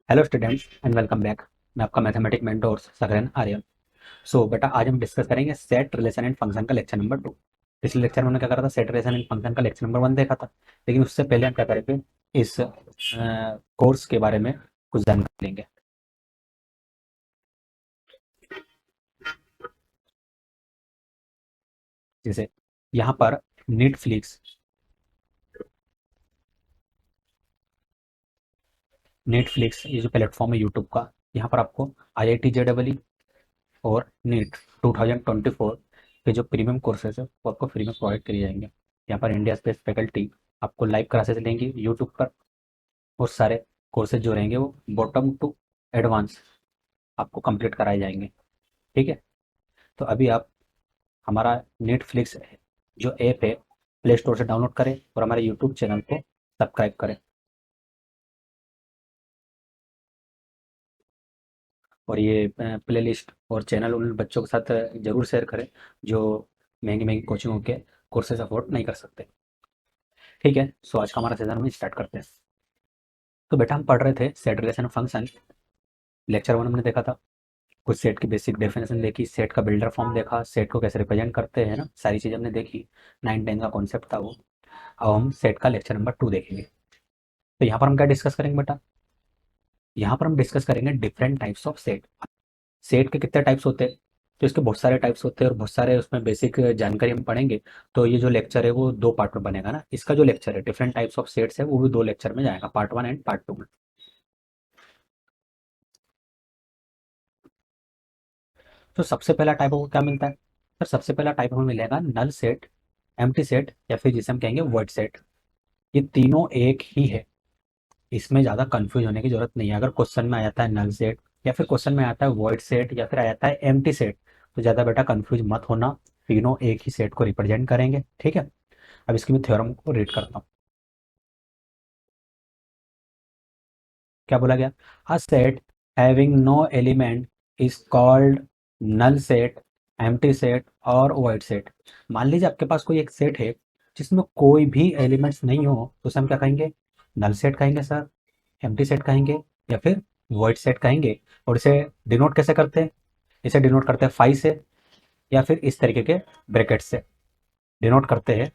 Hello students and welcome back. मैं आपका mathematic mentor सगरन Aryan. सो बेटा, आज हम डिस्कस करेंगे सेट रिलेशन एंड फंक्शन का लेक्चर नंबर 2। पिछले लेक्चर में हमने क्या करा था, सेट रिलेशन एंड फंक्शन का लेक्चर नंबर 1 देखा था। लेकिन उससे पहले हम क्या करेंगे, इस कोर्स के बारे में कुछ जानकारी लेंगे। जैसे यहाँ पर नेटफ्लिक्स नेटफ्लिक्स ये जो प्लेटफॉर्म है यूट्यूब का, यहाँ पर आपको IIT JEE और नीट 2024 के जो प्रीमियम कोर्सेज है वो आपको फ्री में प्रोवाइड किए जाएंगे। यहाँ पर इंडिया बेस्ड फैकल्टी आपको लाइव क्लासेस लेंगी यूट्यूब पर, और सारे कोर्सेज जो रहेंगे वो बॉटम टू एडवांस आपको कंप्लीट कराए जाएंगे। ठीक है। तो अभी आप हमारा नेटफ्लिक्स जो ऐप है प्ले स्टोर से डाउनलोड करें और हमारे यूट्यूब चैनल को सब्सक्राइब करें। और ये प्ले लिस्ट और चैनल उन बच्चों के साथ ज़रूर शेयर करें जो महंगी महंगी कोचिंगों के कोर्सेज अफोर्ड नहीं कर सकते। ठीक है। सो आज का हमारा सेशन हम स्टार्ट करते हैं। तो बेटा, हम पढ़ रहे थे सेट रिलेशन फंक्शन। लेक्चर 1 हमने देखा था, कुछ सेट की बेसिक डेफिनेशन देखी, सेट का बिल्डर फॉर्म देखा, सेट को कैसे रिप्रेजेंट करते हैं ना, सारी चीज़ हमने देखी। 9 10 का कॉन्सेप्ट था वो। अब हम सेट का लेक्चर नंबर 2 देखेंगे। तो यहाँ पर हम क्या डिस्कस करेंगे बेटा, यहाँ पर हम डिस्कस करेंगे different types of set. Set के कितने टाइप्स होते हैं, तो इसके बहुत सारे टाइप्स होते हैं और बहुत सारे उसमें बेसिक जानकारी हम पढ़ेंगे। तो ये जो लेक्चर है वो 2 पार्ट में बनेगा ना, इसका जो लेक्चर है डिफरेंट टाइप्स ऑफ सेट्स है वो भी 2 लेक्चर में जाएगा, पार्ट 1 एंड पार्ट 2 में। तो सबसे पहला टाइप को क्या मिलता है, सर सबसे पहला टाइप हमें मिलेगा नल सेट, एम्प्टी सेट, या फिर जिसे हम कहेंगे वर्ड सेट। ये तीनों एक ही है, इसमें ज़्यादा कंफ्यूज होने की जरूरत नहीं है। अगर क्वेश्चन में आ जाता है नल सेट, या फिर क्वेश्चन में आता है वर्ड सेट, या फिर आ जाता है एम्प्टी सेट, तो ज़्यादा बेटा कंफ्यूज मत होना। तीनों एक ही सेट को रिप्रेजेंट करेंगे। ठीक है। अब इसकी मैं थ्योरम को रीड करता हूँ। क्या बोला गया, a set having no element is called null set, empty set और void सेट। मान लीजिए आपके पास कोई एक सेट है जिसमें कोई भी एलिमेंट्स नहीं हो, तो उसे हम क्या कहेंगे, नल सेट कहेंगे सर, एम्प्टी सेट कहेंगे, या फिर void सेट कहेंगे। और इसे डिनोट कैसे करते हैं, इसे डिनोट करते हैं फाई से, या फिर इस तरीके के ब्रैकेट से डिनोट करते हैं।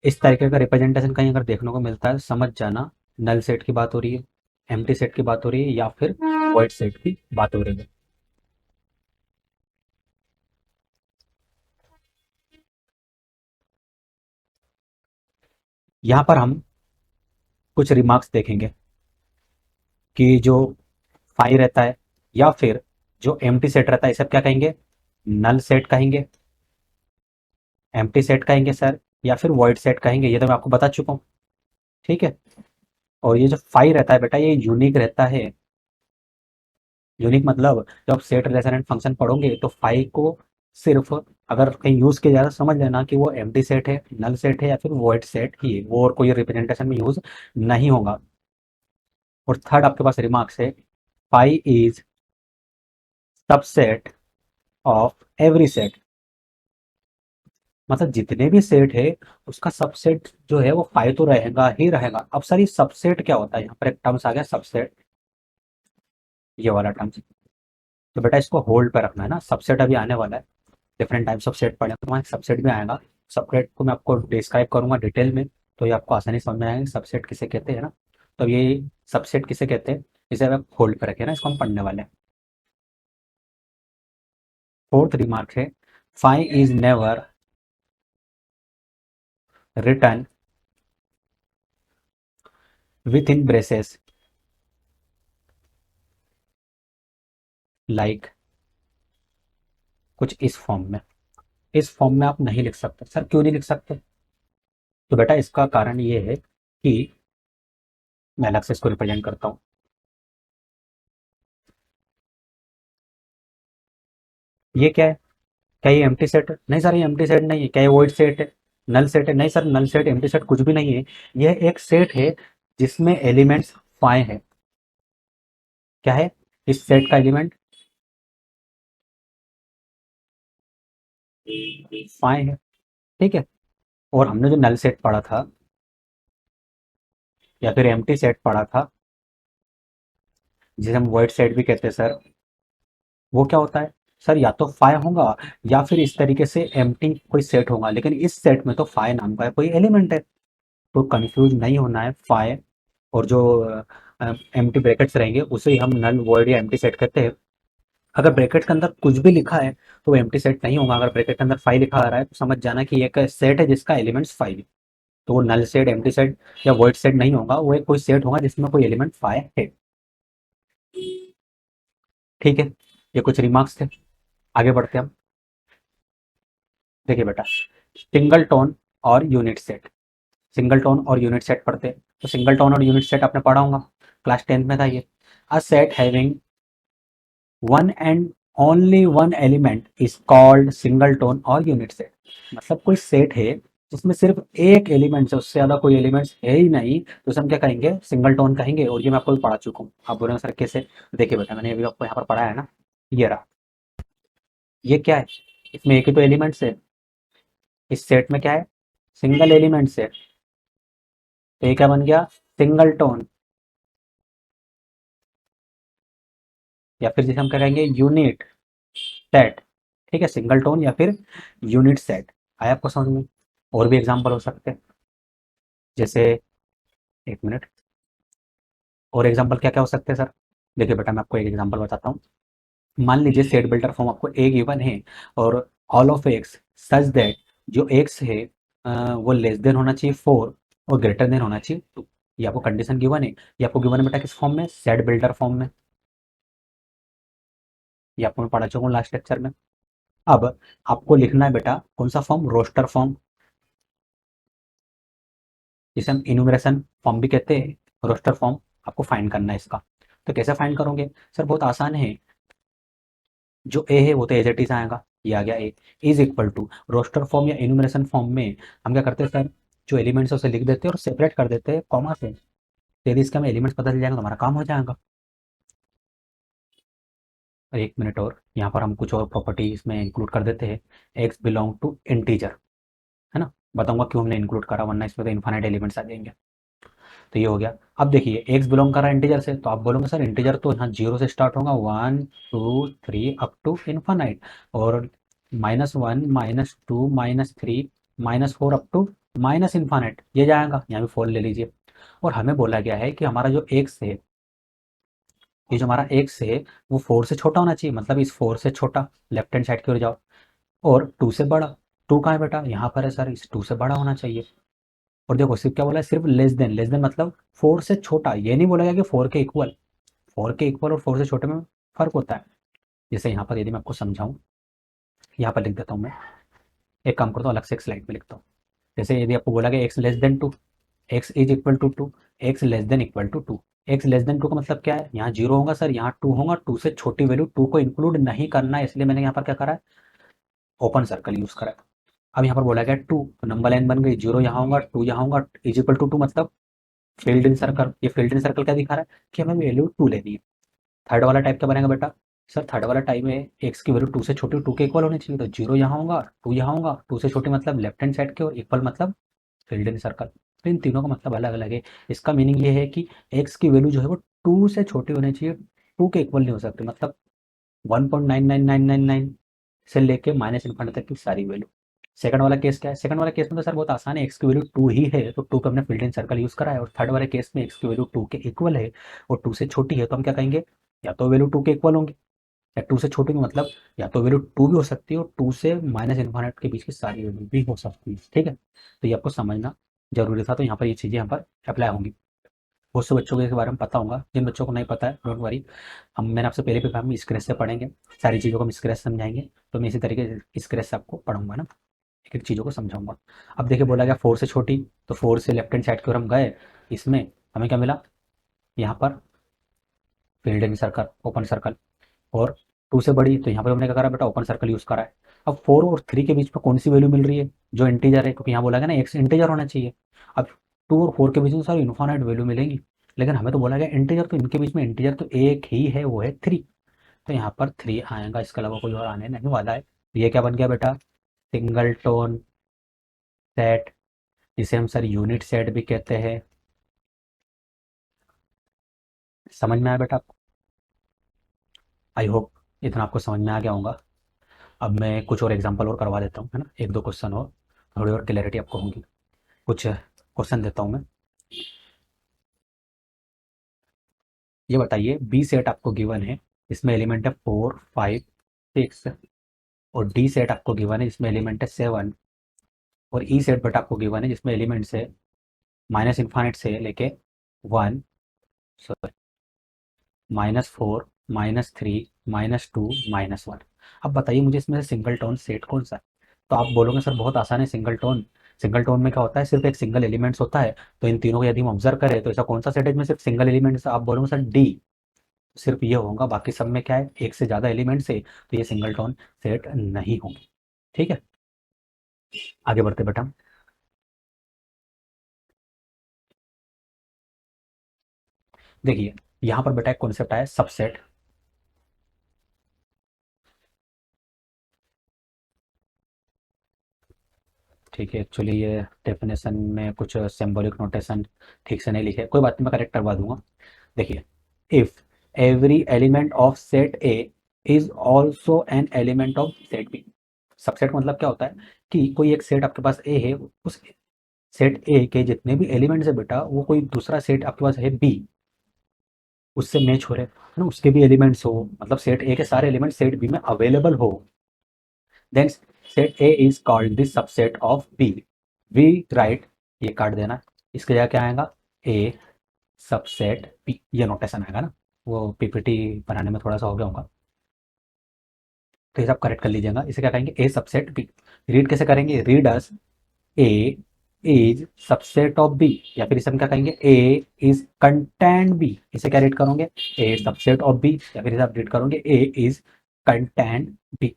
इस तरीके का रिप्रेजेंटेशन कहीं अगर देखने को मिलता है, समझ जाना नल सेट की बात हो रही है, एम्प्टी सेट की बात हो रही है, या फिर void सेट की बात हो रही है। यहाँ पर हम कुछ रिमार्क्स देखेंगे कि जो फाई रहता है, या फिर जो एम्प्टी सेट रहता है, इसे क्या कहेंगे, नल सेट कहेंगे, एम्प्टी सेट कहेंगे सर, या फिर void सेट कहेंगे। ये तो मैं आपको बता चुका हूँ। ठीक है। और ये जो फाई रहता है बेटा, ये यूनिक रहता है। यूनिक मतलब जब आप सेट रिलेशन एंड फंक्शन पढ़ोगे तो फाई को सिर्फ अगर कहीं यूज किया जाए तो समझ लेना कि वो एम्प्टी सेट है, नल सेट है, या फिर void सेट ही है, वो और कोई रिप्रेजेंटेशन में यूज नहीं होगा। और थर्ड आपके पास रिमार्क्स है, phi is subset of every set. मतलब जितने भी सेट है उसका सबसेट जो है वो फाई तो रहेगा ही रहेगा। अब सर ये सबसेट क्या होता है, यहाँ पर एक टर्म्स आ गया सबसेट, ये वाला टर्म्स। तो बेटा इसको होल्ड पे रखना है ना, सबसेट अभी आने वाला है। डिफरेंट टाइप्स ऑफ सेट पढ़े तो वहाँ सबसेट भी आएगा। सबसेट को मैं आपको डिस्क्राइब करूंगा डिटेल में, तो ये आपको आसानी समझ में आएगा सबसेट किसे कहते हैं ना। तो ये सबसेट किसे कहते हैं, इसे आप होल्ड पे रखें ना, इसको हम पढ़ने वाले हैं। फोर्थ रिमार्क है, phi is never return within braces like, कुछ इस फॉर्म में। इस फॉर्म में आप नहीं लिख सकते सर, क्यों नहीं लिख सकते, तो बेटा इसका कारण ये है कि मैं अलग से इसको रिप्रेजेंट करता हूँ। ये क्या है, क्या ये एम्प्टी सेट है, नहीं सर ये एम्प्टी सेट नहीं है। क्या ये void सेट है, नल सेट है, नहीं sir null set empty set कुछ भी नहीं है। यह एक सेट है जिसमें एलिमेंट्स फाइ है। क्या है इस सेट का एलिमेंट, फाइव है, ठीक है। और हमने जो नल सेट पढ़ा था या फिर एम्प्टी सेट पढ़ा था, जिसे हम वॉइड सेट भी कहते हैं सर, वो क्या होता है सर? या तो फाइव होगा या फिर इस तरीके से एम्प्टी कोई सेट होगा, लेकिन इस सेट में तो फाइव नाम का कोई एलिमेंट है। तो कंफ्यूज नहीं होना है। फाइव और जो एम्प्टी ब्रैकेट्स रहेंगे उसे ही हम नल वॉइड या एम्प्टी सेट कहते हैं। अगर ब्रैकेट के अंदर कुछ भी लिखा है तो वो एम्प्टी सेट नहीं होगा। अगर ब्रैकेट के अंदर फाइव लिखा आ रहा है तो समझ जाना कि एक सेट है जिसका एलिमेंट्स फाइव है। तो वो नल सेट, एम्प्टी सेट या वॉइड सेट नहीं होगा, वो एक कोई सेट होगा जिसमें कोई एलिमेंट फाइव है। ठीक है, ये कुछ रिमार्क्स थे। आगे बढ़ते हैं हम। देखिए बेटा, सिंगल टोन और यूनिट सेट। सिंगल टोन और यूनिट सेट पढ़ते हैं। तो सिंगल टोन और यूनिट सेट आपने पढ़ा होगा, क्लास 10th में था ये। अ set having one and only one element is called single tone और यूनिट सेट। मतलब कोई सेट है जिसमें सिर्फ एक एलिमेंट है, उससे ज्यादा कोई एलिमेंट्स है ही नहीं, तो उसे हम क्या कहेंगे? सिंगल टोन कहेंगे। और ये मैं आपको भी पढ़ा चुका हूँ। आप बोले सर कैसे? देखिए बेटा, मैंने अभी आपको यहाँ पर पढ़ाया है ना, ये रहा। ये क्या है? इसमें एक ही तो एलिमेंट्स है। इस सेट में क्या है? सिंगल एलिमेंट्स है। तो ये क्या बन गया? Single tone. या फिर जिसे हम क्या कहेंगे? Unit set. ठीक है, सिंगल टोन या फिर यूनिट सेट। आया आपको समझ में? और भी एग्जांपल हो सकते हैं, जैसे, एक मिनट, और एग्जांपल क्या क्या हो सकते हैं सर? देखिए बेटा, मैं आपको एक एग्जांपल बताता हूँ। मान लीजिए सेट बिल्डर फॉर्म आपको ए गिवन है और all of x such that जो एक्स है वो लेस देन होना चाहिए फोर और ग्रेटर देन होना चाहिए टू। ये आपको कंडीशन गिवन है। ये आपको गिवन है बेटा किस फॉर्म में? सेट बिल्डर फॉर्म में। ये आपको मैं पढ़ा चुका हूँ लास्ट लेक्चर में। अब आपको लिखना है बेटा कौन सा फॉर्म? रोस्टर फॉर्म, जिसे हम इन्यूमरेशन फॉर्म भी कहते हैं। रोस्टर फॉर्म आपको फाइंड करना है इसका। तो कैसे फाइंड करोगे सर? बहुत आसान है। जो ए है वो तो एज इट इज आएगा, ये आ गया A. Is equal to roster form या इन्यूमरेशन फॉर्म में हम क्या करते हैं सर? जो एलिमेंट्स है उसे लिख देते हैं और सेपरेट कर देते हैं कॉमा से। तो यदि इसका हमें एलिमेंट्स पता चल जाएगा तो हमारा काम हो जाएगा। और एक मिनट, और यहाँ पर हम कुछ और प्रॉपर्टी इसमें इंक्लूड कर देते हैं। एक्स बिलोंग टू इंटीजर, है ना? बताऊंगा क्यों हमने इंक्लूड करा, वरना इसमें तो इन्फाइनाइट एलिमेंट्स आ जाएंगे। तो ये हो गया। अब देखिए एक्स बिलोंग कर रहा है इंटीजर से, तो आप बोलोगे सर इंटीजर तो यहाँ जीरो से स्टार्ट होगा, one two three up to infinite. और -1 -2 -3 -4 अप टू माइनस इन्फानाइट, ये जाएगा। यहाँ भी फोर ले लीजिए। और हमें बोला गया है कि हमारा जो एक्स है, ये जो हमारा एक्स है वो फोर से छोटा होना चाहिए। मतलब इस फोर से छोटा, लेफ्ट हैंड साइड की ओर जाओ। और टू से बड़ा। टू कहाँ है बेटा? यहाँ पर है सर, इस टू से बड़ा होना चाहिए। और देखो सिर्फ क्या बोला है? सिर्फ लेस देन। लेस देन मतलब फोर से छोटा, ये नहीं बोला गया कि फोर के इक्वल। फोर के इक्वल और फोर से छोटे में फर्क होता है। जैसे यहाँ पर यदि मैं आपको समझाऊं, यहाँ पर लिख देता हूँ मैं। एक काम करता हूँ, अलग से एक स्लाइड में लिखता हूँ। जैसे यदि आपको बोला गया x less than two, x is equal to two, x less than equal to two. X less than two का मतलब क्या है? यहाँ जीरो होगा सर, यहाँ टू होगा। टू से छोटी वैल्यू टू को इंक्लूड नहीं करना है, इसलिए मैंने यहाँ पर क्या करा है? ओपन सर्कल यूज करा है। अब यहाँ पर बोला गया टू, तो नंबर लाइन बन गई। जीरो यहाँ होगा, टू यहाँ होगा, इज इक्वल टू टू मतलब फील्ड इन सर्कल। ये फील्ड इन सर्कल क्या दिखा रहा है? कि हमें वैल्यू टू लेनी है। थर्ड वाला टाइप क्या बनेगा बेटा? सर थर्ड वाला टाइप में एक्स की वैल्यू टू से छोटी, टू के इक्वल होनी चाहिए। तो जीरो यहाँ होगा, टू यहाँ होगा। टू से छोटी मतलब लेफ्ट हैंड साइड के, और इक्वल मतलब फील्ड इन सर्कल। तो इन तीनों का मतलब अलग अलग है। इसका मीनिंग ये है कि एक्स की वैल्यू जो है वो टू से छोटी होनी चाहिए, टू के इक्वल नहीं हो सकती। मतलब 1.99999 से लेके माइनस इन्फिनिटी तक की सारी वैल्यू। सेकंड वाला केस क्या है? सेकंड वाला केस में तो सर बहुत आसान है। एक्स की वैल्यू टू ही है तो टू पे हमने फील्ड इन सर्कल यूज करा है। और थर्ड वाले केस में एक्स की वैल्यू टू के इक्वल है और टू से छोटी है, तो हम क्या कहेंगे? या तो वैल्यू टू के इक्वल होंगी, या टू से छोटी होंगी। मतलब या तो वैल्यू टू भी हो सकती है और टू से माइनस इन्फिनिटी के बीच की सारी वैल्यू भी हो सकती है। ठीक है, तो ये आपको समझना जरूरी था। तो यहाँ पर ये चीज़ें यहाँ पर अप्लाई होंगी। बहुत से बच्चों को इसके बारे में पता होगा, जिन बच्चों को नहीं पता है डोंट वरी। मैंने आपसे पहले भी कहा, हम स्क्रैच से पढ़ेंगे, सारी चीज़ों को हम स्क्रैच समझाएंगे। तो मैं इसी तरीके से स्क्रैच से आपको पढ़ूंगा ना, एक एक चीज़ों को समझाऊंगा। अब देखिए बोला गया फोर से छोटी, तो फोर से लेफ्ट हैंड साइड की ओर हम गए। इसमें हमें क्या मिला? यहाँ पर फील्ड इन सर्कल, ओपन सर्कल। और टू से बड़ी, तो यहाँ पर हमने क्या करा बेटा? ओपन सर्कल यूज़ करा है। अब फोर और थ्री के बीच में कौन सी वैल्यू मिल रही है? जो इंटीजर है, क्योंकि यहाँ बोला गया ना एक्स इंटीजर होना चाहिए। अब टू और फोर के बीच में सारी इन्फानाइट वैल्यू मिलेंगी, लेकिन हमें तो बोला गया इंटीजर, तो इनके बीच में इंटीजर तो एक ही है, वो है थ्री। तो यहाँ पर थ्री आएगा, इसके अलावा कोई और आने नहीं वाला है। ये क्या बन गया बेटा? सिंगलटन सेट, जिसे हम सर यूनिट सेट भी कहते हैं। समझ में आया बेटा आपको? आई होप इतना आपको समझ में आ गया होगा। अब मैं कुछ और एग्जांपल और करवा देता हूँ, है ना, एक दो क्वेश्चन और, थोड़ी और क्लैरिटी आपको होगी। कुछ क्वेश्चन देता हूँ मैं। ये बताइए, बी सेट आपको गिवन है, इसमें एलिमेंट है 4 5 6, और डी सेट आपको गिवन है जिसमें एलिमेंट है 7, और ई सेट बेटा आपको गिवन है जिसमें एलिमेंट्स है माइनस इन्फाइनाइट से लेके 1, सॉरी, -4, -3, -2, -1। अब बताइए मुझे इसमें से सिंगल टोन सेट कौन सा है? तो आप बोलोगे सर बहुत आसान है सिंगल टोन। सिंगल टोन में क्या होता है, सिर्फ एक सिंगल एलिमेंट्स होता है। तो इन तीनों को यदि हम ऑब्जर्व करें तो ऐसा कौन सा सेट है जिसमें सिर्फ सिंगल एलिमेंट्स? आप बोलोगे सर डी। सिर्फ ये होगा, बाकी सब में क्या है, एक से ज़्यादा एलिमेंट्स है, तो ये सिंगल टोन सेट नहीं होंगे। ठीक है, आगे बढ़ते बेटा। देखिए, यहाँ पर बेटा एक कॉन्सेप्ट आया सबसेट। ठीक है, एक्चुअली ये डेफिनेशन में कुछ सिंबॉलिक नोटेशन ठीक से नहीं लिखे, कोई बात नहीं, मैं करेक्ट करवा दूंगा। देखिए, if every element of set A is also an element of set B. Subset का मतलब क्या होता है कि कोई एक सेट आपके पास ए है, उस सेट ए के जितने भी एलिमेंट्स है बेटा, वो कोई दूसरा सेट आपके पास है बी, उससे मैच हो रहे हैं, है ना, उसके भी एलिमेंट्स हो, मतलब सेट ए के सारे एलिमेंट सेट बी में अवेलेबल हो, then set A is called the subset of B. We write, ये काट देना, इसके जगह क्या आएगा, ए सबसेट पी, ये नोटेशन आएगा ना। वो पीपीटी बनाने में थोड़ा सा हो गया होगा, तो ये सब करेक्ट कर लीजिएगा। इसे क्या कहेंगे, ए सबसेट बी। रीड कैसे करेंगे, read as A is subset of B, या फिर इसे हम क्या कहेंगे, ए इज कंटेंट बी। इसे क्या रीड करोगे, ए सबसेट ऑफ बी, या फिर इसे आप रीड करोगे ए इज कंटेंट बी।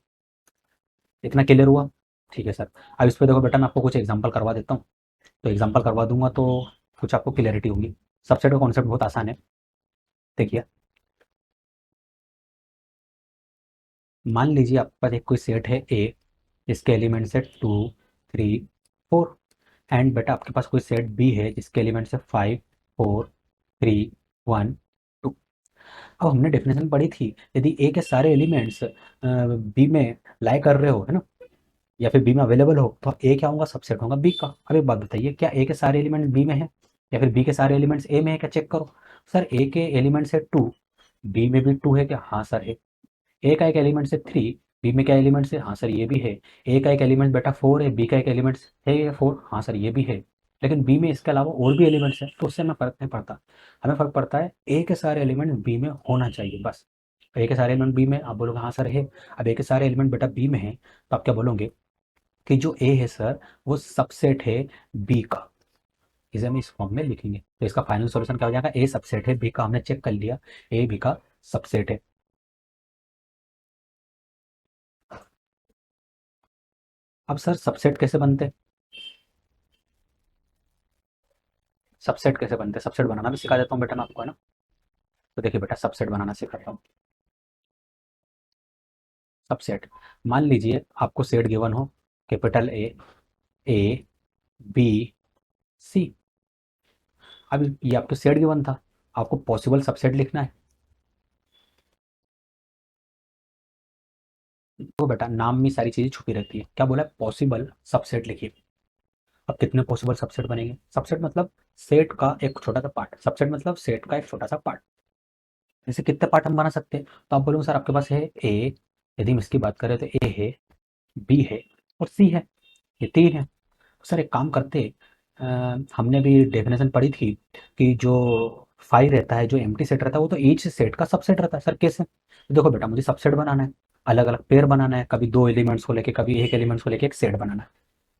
इतना क्लियर हुआ? ठीक है सर। अब इस पे देखो बेटा, मैं आपको कुछ एग्जांपल करवा देता हूँ। तो एग्जांपल करवा दूंगा तो कुछ आपको क्लियरिटी होगी। सबसेट का कॉन्सेप्ट बहुत आसान है। देखिए, मान लीजिए आपके पास एक कोई सेट है ए, जिसके एलिमेंट्स है 2 3 4, एंड बेटा आपके पास कोई सेट बी है जिसके एलिमेंट्स है 5 4 3 1 2। अब हमने डेफिनेशन पढ़ी थी, यदि ए के सारे एलिमेंट्स बी में लाई कर रहे हो, है ना, या फिर बी में अवेलेबल हो, तो ए क्या होगा, सबसेट होगा बी का। अब एक बात बताइए, क्या ए के सारे एलिमेंट्स बी में है, या फिर बी के सारे एलिमेंट्स ए में है क्या, चेक करो। सर ए के एलिमेंट्स है 2, बी में भी 2 है क्या, हाँ सर है। ए का एक एलिमेंट है 3, बी में क्या एलिमेंट्स है, हाँ सर ये भी है। ए का एक एलिमेंट बेटा 4 है, बी का एक एलिमेंट्स है 4, हाँ सर ये भी है। लेकिन बी में इसके अलावा और भी एलिमेंट्स हैं, तो उससे हमें फर्क नहीं पड़ता। हमें फर्क पड़ता है ए के सारे एलिमेंट बी में होना चाहिए, बस। ए के सारे एलिमेंट बी में, आप बोलोगे हाँ सर है। अब ए के सारे एलिमेंट बेटा बी में है, तो आप क्या बोलोगे कि जो ए है सर, वो सबसेट है बी का। इसे हम इस फॉर्म में लिखेंगे, तो इसका फाइनल सॉल्यूशन क्या हो जाएगा, ए सबसेट है बी का। हमने चेक कर लिया, ए बी का सबसेट है। अब सर सबसेट कैसे बनते हैं, सबसेट कैसे बनते हैं, सबसेट बनाना भी सिखा देता हूँ बेटा मैं आपको, है ना। तो देखिए बेटा, सबसेट बनाना सिखाता हूँ। सबसेट, मान लीजिए आपको सेट गिवन हो, कैपिटल ए बी सी। अब ये आपको सेट गिवन था, आपको पॉसिबल सबसेट लिखना है। तो बेटा नाम में सारी चीजें छुपी रहती है, क्या बोला है, पॉसिबल सबसेट लिखिए। अब कितने पॉसिबल सबसेट बनेंगे, सबसेट मतलब सेट का एक छोटा सा पार्ट, सबसेट मतलब सेट का एक छोटा सा पार्ट। जैसे कितने पार्ट हम बना सकते हैं, तो आप बोलोगे सर आपके पास है ए, यदि हम इसकी बात करें तो ए है, बी है और सी है, ये तीन है। सर एक काम करते, हमने भी डेफिनेशन पढ़ी थी कि जो फाइव रहता है, जो एम्प्टी सेट रहता है, वो तो ईच सेट का सबसेट रहता है। सर कैसे, तो देखो बेटा, मुझे सबसेट बनाना है, अलग अलग पेयर बनाना है, कभी दो एलिमेंट्स को लेके, कभी एक एलिमेंट्स को लेके एक सेट बनाना है।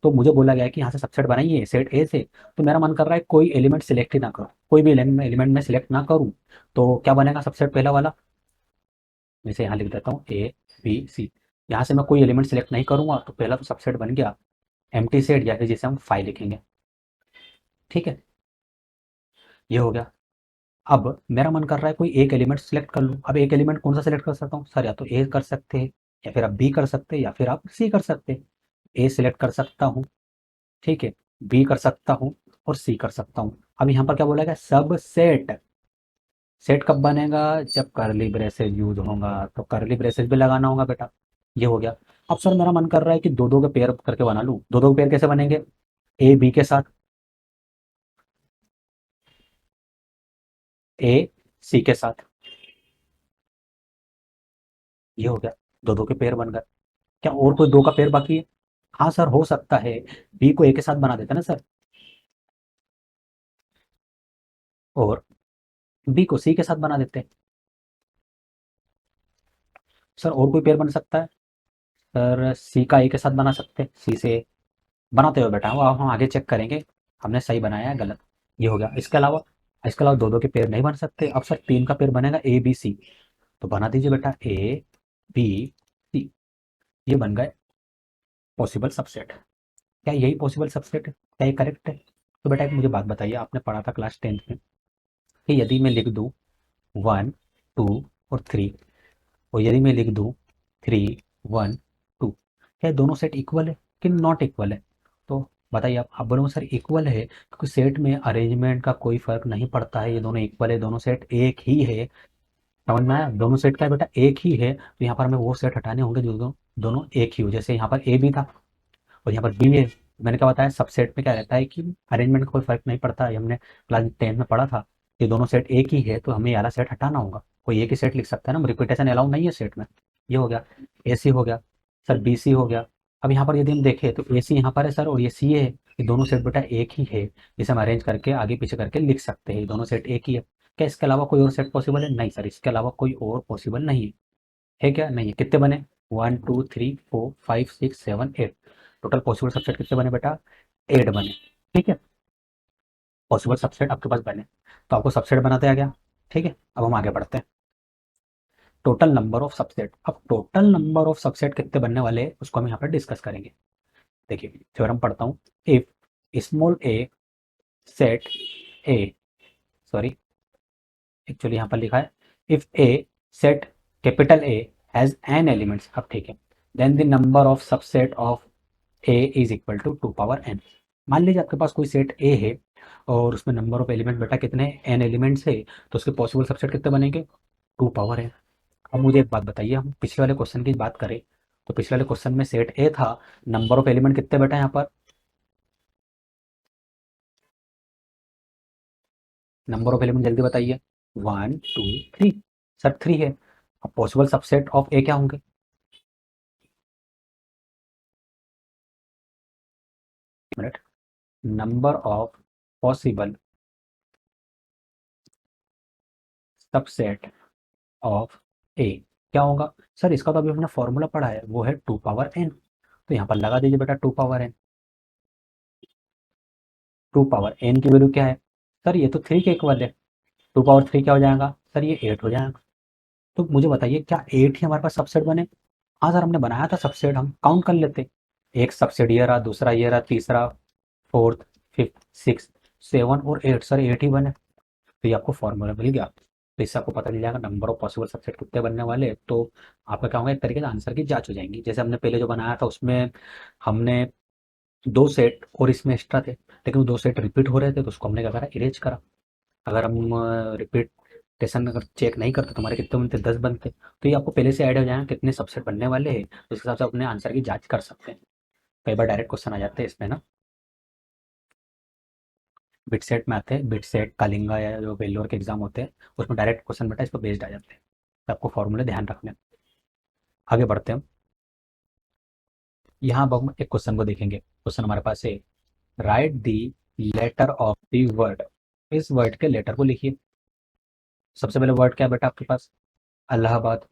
तो मुझे बोला गया है कि यहाँ से सबसेट बनाइए सेट ए से। तो मेरा मन कर रहा है कोई एलिमेंट सिलेक्ट ही ना करूँ, कोई भी एलिमेंट में सिलेक्ट ना करूँ, तो क्या बनेगा सबसेट पहला वाला। मैं इसे यहाँ लिख देता हूँ ए बी सी। यहाँ से मैं कोई एलिमेंट सिलेक्ट नहीं करूँगा, तो पहला तो सबसेट बन गया एम्प्टी सेट, या फिर जिसे हम फाइव लिखेंगे। ठीक है, ये हो गया। अब मेरा मन कर रहा है कोई एक एलिमेंट सेलेक्ट कर लूँ। अब एक एलिमेंट कौन सा सेलेक्ट कर सकता हूँ सर, या तो ए कर सकते हैं, या फिर आप बी कर सकते हैं, या फिर आप सी कर सकते हैं। ए सिलेक्ट कर सकता हूँ, ठीक है, बी कर सकता हूँ और सी कर सकता हूँ। अब यहाँ पर क्या बोला गया, सब सेट। सेट कब बनेगा, जब करली ब्रेसेस यूज होगा, तो करली ब्रेसेस भी लगाना होगा बेटा। ये हो गया। अब सर मेरा मन कर रहा है कि दो दो के पेयर करके बना लूँ। दो दो के पेयर कैसे बनेंगे, ए बी के साथ, ए सी के साथ। ये हो गया, दो दो के पेयर बन गए। क्या और कोई दो का पेयर बाकी है? हाँ सर, हो सकता है। बी को ए के साथ बना देते ना सर, और बी को सी के साथ बना देते। सर और कोई पेयर बन सकता है? सर सी का ए के साथ बना सकते, सी से ए। बनाते हो बेटा, वो अब हम आगे चेक करेंगे हमने सही बनाया है गलत। ये हो गया। इसके अलावा दो दो के पेयर नहीं बन सकते। अब सर तीन का पेयर बनेगा, ए बी सी। तो बना दीजिए बेटा, ए बी सी। ये बन गए पॉसिबल सबसेट। क्या यही पॉसिबल सबसेट है? क्या ये करेक्ट है? तो बेटा एक मुझे बात बताइए, आपने पढ़ा था क्लास 10th में कि यदि मैं लिख दूं 1 2 और 3, और यदि मैं लिख दूं 3 1 2, क्या ये दोनों सेट इक्वल है कि नॉट इक्वल है? तो बताइए आप बोलोगे सर इक्वल है क्योंकि सेट में अरेंजमेंट का कोई फर्क नहीं पड़ता है, ये दोनों इक्वल है, दोनों सेट एक ही है। समझ में आया? दोनों सेट का है बेटा एक ही है, तो यहाँ पर हमें वो सेट हटाने होंगे जो दोनों एक ही हो। जैसे यहाँ पर ए भी था और यहाँ पर बी है। मैंने क्या बताया, सबसेट में क्या रहता है कि अरेंजमेंट का कोई फर्क नहीं पड़ता है। हमने क्लास 10 में पढ़ा था कि दोनों सेट एक ही है, तो हमें ये वाला सेट हटाना होगा। कोई एक ही सेट लिख सकता है ना, रिपीटेशन अलाउ नहीं है सेट में। ये हो गया, ए सी हो गया। सर बी सी हो गया। अब यहाँ पर यदि हम देखें तो ए सी यहाँ पर है सर, और ये सी है। ये दोनों सेट बेटा एक ही है, जिसे हम अरेंज करके आगे पीछे करके लिख सकते हैं। ये दोनों सेट एक ही है। क्या इसके अलावा कोई और सेट पॉसिबल है? नहीं सर, इसके अलावा कोई और पॉसिबल नहीं है। है क्या? नहीं है। कितने बने? 1 2 3 4 5 6 7 8। टोटल पॉसिबल सबसेट कितने बने बेटा? 8 बने। ठीक है, पॉसिबल सबसेट आपके पास बने, तो आपको सबसेट बनाते आ गया। ठीक है, अब हम आगे बढ़ते हैं। Total number of subset. अब टोटल नंबर ऑफ सबसेट कितने बनने वाले हैं उसको हम यहाँ पर डिस्कस करेंगे। देखिए थ्योरम पढ़ता हूँ। If small a set A, sorry actually यहाँ पर लिखा है if a set capital A has n elements. अब ठीक है, then the number of subset of A is equal to 2 power n. मान लीजिए आपके पास कोई सेट ए है और उसमें नंबर ऑफ एलिमेंट बेटा कितने, एन एलिमेंट्स है, तो उसके पॉसिबल सबसेट कितने बनेंगे? 2 पावर एन। अब मुझे एक बात बताइए, हम पिछले वाले क्वेश्चन की बात करें तो पिछले वाले क्वेश्चन में सेट ए था, नंबर ऑफ एलिमेंट कितने बेटा यहाँ पर? नंबर ऑफ एलिमेंट जल्दी बताइए। 1 2 3। सर 3 है। अब पॉसिबल सबसेट ऑफ ए क्या होंगे? मिनट। Number of possible subset of A क्या होगा? सर इसका तो अभी हमने फॉर्मूला पढ़ा है, वो है 2 पावर एन। तो यहाँ पर लगा दीजिए बेटा 2 पावर एन। 2 पावर एन की वैल्यू क्या है? सर ये तो 3 के इक्वल है। 2 पावर 3 क्या हो जाएगा? सर ये 8 हो जाएगा। तो मुझे बताइए क्या 8 ही हमारे पास सबसेट बने? हाँ सर, हमने बनाया था सबसेट, हम काउंट कर लेते। एक सबसेट ये रहा, दूसरा ये रहा, तीसरा, फोर्थ, फिफ्थ, सिक्स, 7 और 8। सर 8 ही बने। तो ये आपको फॉर्मूला मिल गया, तो इससे आपको पता चल जाएगा नंबर ऑफ पॉसिबल सबसेट कितने बनने वाले हैं। तो आपका क्या होगा, एक तरीके से आंसर की जांच हो जाएंगी। जैसे हमने पहले जो बनाया था उसमें हमने दो सेट और इसमें एक्स्ट्रा थे, लेकिन वो दो सेट रिपीट हो रहे थे, तो उसको हमने क्या करा, इरेज करा। अगर हम रिपीटेशन अगर चेक नहीं करते तो हमारे कितने बनते, 10 बनते। तो ये आपको पहले से ऐड हो जाएगा कितने सबसेट बनने वाले हैं, तो इस हिसाब से अपने आंसर की जांच कर सकते हैं। कई बार डायरेक्ट क्वेश्चन आ जाते हैं इसमें ना, बिट सेट में आते हैं, बिट सेट कालिंगा या जो वेल्लोर के एग्जाम होते हैं उसमें डायरेक्ट क्वेश्चन बेटा इस पर बेस्ड आ जाते हैं। तो आपको फॉर्मूले ध्यान रखने हैं। आगे बढ़ते हैं हम। यहाँ अब हम एक क्वेश्चन को देखेंगे। क्वेश्चन हमारे पास है, write the letter of the word. इस वर्ड के लेटर को लिखिए। सबसे पहले वर्ड क्या है बेटा आपके पास? अलाहाबाद।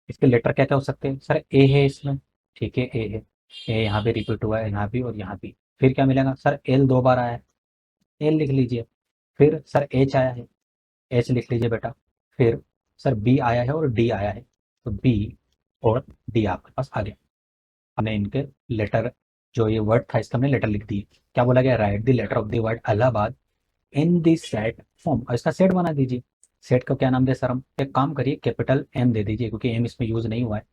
इसके लेटर क्या क्या हो सकते हैं? सर ए है इसमें, ठीक है ए है। ए यहाँ पे रिपीट हुआ है, यहाँ भी और यहाँ भी। फिर क्या मिलेगा? सर एल 2 बार आया है, एल लिख लीजिए। फिर सर एच आया है, एच लिख लीजिए बेटा। फिर सर बी आया है और डी आया है, तो बी और डी आपके पास आ गया। हमने इनके लेटर, जो ये वर्ड था इसका हमने लेटर लिख दिए। क्या बोला गया? Write the letter of the word Allahabad in the set form, और इसका सेट बना दीजिए। सेट का क्या नाम दे सर हम? एक काम करिए, कैपिटल एम दे दीजिए, क्योंकि एम इसमें यूज नहीं हुआ है।